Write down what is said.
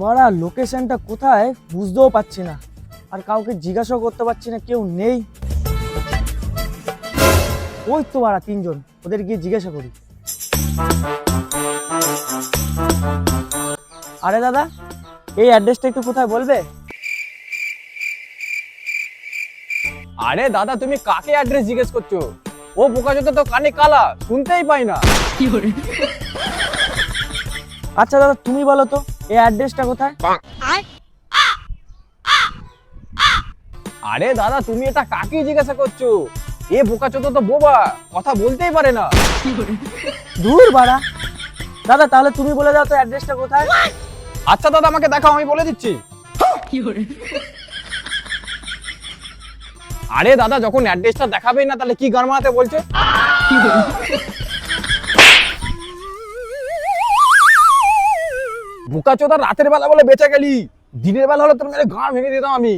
বড়া লোকেশনটা কোথায় বুঝতেও পারছি না, আর কাউকে জিজ্ঞাসাও করতে পারছি না, কেউ নেই। ওই তো বাড়া তিনজন, ওদের গিয়ে জিজ্ঞাসা করি। আরে দাদা, এই অ্যাড্রেসটা একটু কোথায় বলবে? আরে দাদা, তুমি কাকে অ্যাড্রেস জিজ্ঞেস করছো? ও বোকাচোদা তো কানে কালা, শুনতেই পাই না। আচ্ছা দাদা, তুমি বলো তো এই অ্যাড্রেসটা কোথায়? আরে দাদা, তুমি এটা কাকে জিজ্ঞাসা করছো? এ বোকাচোদা তো বোবা, কথা বলতেই পারে না। দূর বাড়া। দাদা তাহলে তুমি বলে দাও তো অ্যাড্রেসটা কোথায়। আচ্ছা দাদা, আমাকে দেখাও, আমি বলে দিচ্ছি। আরে দাদা, যখন অ্যাড্রেসটা দেখাবেই না তাহলে কি গান মারাতে বলছে? বোকাচোদা রাতের বেলা বলে বেঁচে গেলি, দিনের বেলা হলে তোর মেরে গান ভেঙে দিতাম আমি।